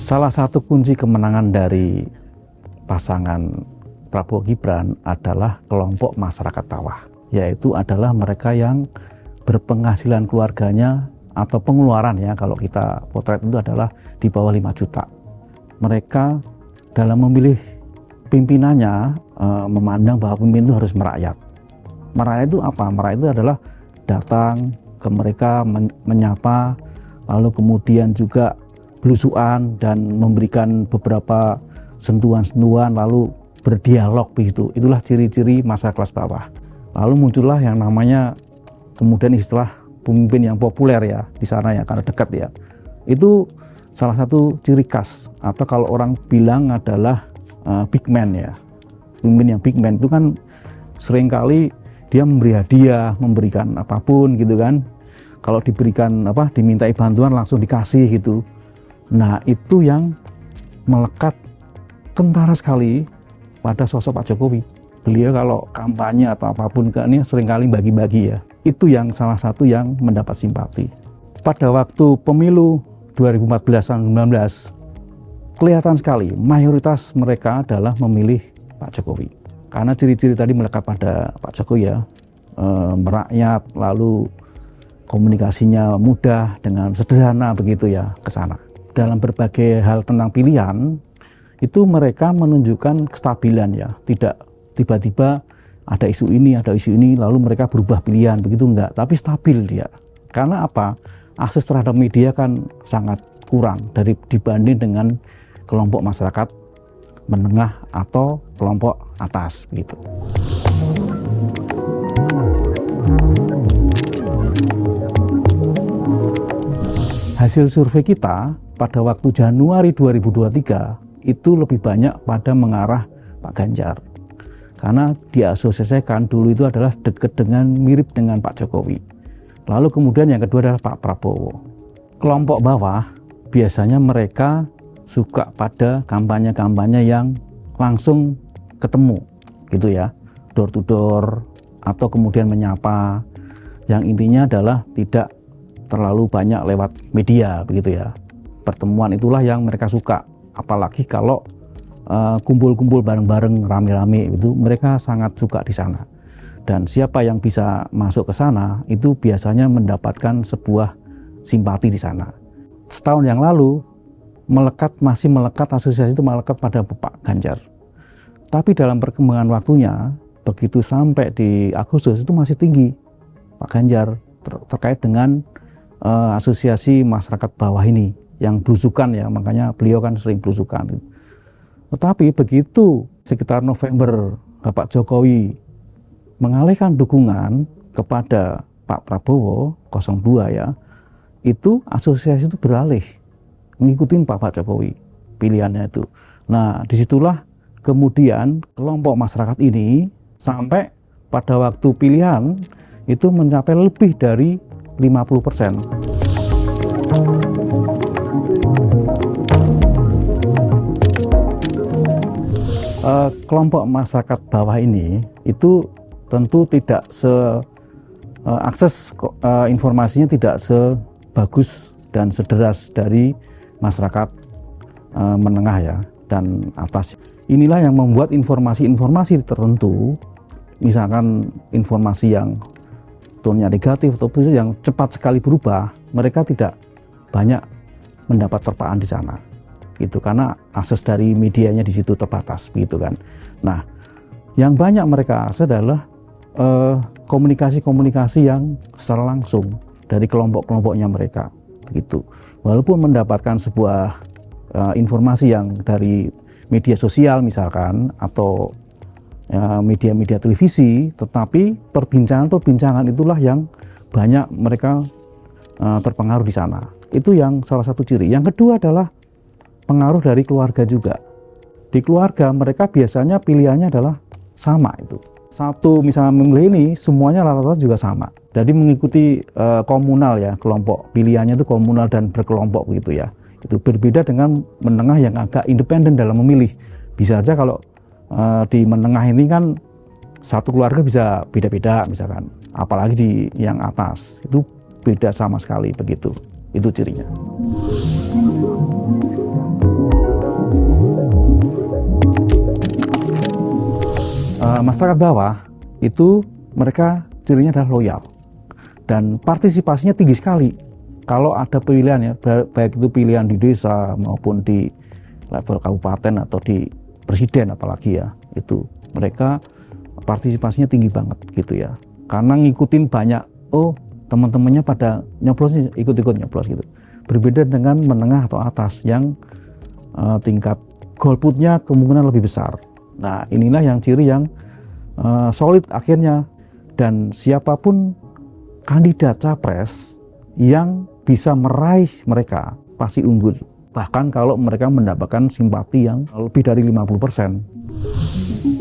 Salah satu kunci kemenangan dari pasangan Prabowo Gibran adalah kelompok masyarakat bawah, yaitu adalah mereka yang berpenghasilan keluarganya atau pengeluaran ya, kalau kita potret itu adalah di bawah 5 juta. Mereka dalam memilih pimpinannya memandang bahwa pemimpin itu harus merakyat. Merakyat itu apa? Merakyat itu adalah datang ke mereka, menyapa, lalu kemudian juga belusuan dan memberikan beberapa sentuhan-sentuhan, lalu berdialog begitu. Itulah ciri-ciri masyarakat kelas bawah. Lalu muncullah yang namanya kemudian istilah pemimpin yang populer ya di sana ya, karena dekat ya. Itu salah satu ciri khas, atau kalau orang bilang adalah big man ya. Pemimpin yang big man itu kan seringkali dia memberi hadiah, memberikan apapun gitu kan. Kalau diberikan dimintai bantuan langsung dikasih gitu. Nah, itu yang melekat kentara sekali pada sosok Pak Jokowi. Beliau kalau kampanye atau apapun ini seringkali bagi-bagi ya. Itu yang salah satu yang mendapat simpati. Pada waktu pemilu 2014-2019, kelihatan sekali mayoritas mereka adalah memilih Pak Jokowi. Karena ciri-ciri tadi melekat pada Pak Jokowi ya, merakyat, lalu komunikasinya mudah dengan sederhana begitu ya ke sana. Dalam berbagai hal tentang pilihan, itu mereka menunjukkan kestabilan ya, tidak tiba-tiba ada isu ini, lalu mereka berubah pilihan, begitu enggak, tapi stabil dia. Karena apa? Akses terhadap media kan sangat kurang dibanding dengan kelompok masyarakat menengah atau kelompok atas begitu. Hasil survei kita pada waktu Januari 2023 itu lebih banyak pada mengarah Pak Ganjar. Karena diasosiasikan dulu itu adalah dekat dengan, mirip dengan Pak Jokowi. Lalu kemudian yang kedua adalah Pak Prabowo. Kelompok bawah biasanya mereka suka pada kampanye-kampanye yang langsung ketemu gitu ya, door to door, atau kemudian menyapa, yang intinya adalah tidak terlalu banyak lewat media begitu ya. Pertemuan itulah yang mereka suka, apalagi kalau kumpul-kumpul bareng-bareng rame-rame itu mereka sangat suka di sana. Dan siapa yang bisa masuk ke sana itu biasanya mendapatkan sebuah simpati di sana. Setahun yang lalu masih melekat, asosiasi itu melekat pada Pak Ganjar. Tapi dalam perkembangan waktunya, begitu sampai di Agustus itu masih tinggi Pak Ganjar terkait dengan asosiasi masyarakat bawah ini yang belusukan ya, makanya beliau kan sering belusukan. Tetapi begitu sekitar November Bapak Jokowi mengalihkan dukungan kepada Pak Prabowo 02 ya, itu asosiasi itu beralih mengikuti Pak Jokowi pilihannya itu. Nah, disitulah kemudian kelompok masyarakat ini sampai pada waktu pilihan itu mencapai lebih dari 50%. Kelompok masyarakat bawah ini itu tentu tidak akses informasinya tidak sebagus dan sederas dari masyarakat menengah ya dan atas. Inilah yang membuat informasi-informasi tertentu, misalkan informasi yang tonnya negatif atau positif yang cepat sekali berubah, mereka tidak banyak mendapat terpaan di sana. Itu karena akses dari medianya di situ terbatas, begitu kan. Nah, yang banyak mereka akses adalah komunikasi-komunikasi yang secara langsung dari kelompok-kelompoknya mereka, begitu. Walaupun mendapatkan sebuah informasi yang dari media sosial misalkan atau media-media televisi, tetapi perbincangan-perbincangan itulah yang banyak mereka terpengaruh di sana. Itu yang salah satu ciri. Yang kedua adalah pengaruh dari keluarga juga. Di keluarga mereka biasanya pilihannya adalah sama itu. Satu misalnya memilih ini semuanya rata-rata juga sama. Jadi mengikuti komunal ya, kelompok pilihannya itu komunal dan berkelompok begitu ya. Itu berbeda dengan menengah yang agak independen dalam memilih. Bisa aja kalau di menengah ini kan satu keluarga bisa beda-beda misalkan, apalagi di yang atas itu beda sama sekali begitu. Itu cirinya. masyarakat bawah itu mereka cirinya adalah loyal dan partisipasinya tinggi sekali. Kalau ada pilihan ya, baik itu pilihan di desa maupun di level kabupaten atau di presiden apalagi ya, itu mereka partisipasinya tinggi banget gitu ya. Karena ngikutin banyak, oh teman-temannya pada nyoblos, ikut-ikut nyoblos gitu. Berbeda dengan menengah atau atas yang tingkat golputnya kemungkinan lebih besar. Nah inilah yang ciri yang solid akhirnya, dan siapapun kandidat capres yang bisa meraih mereka pasti unggul, bahkan kalau mereka mendapatkan simpati yang lebih dari 50%.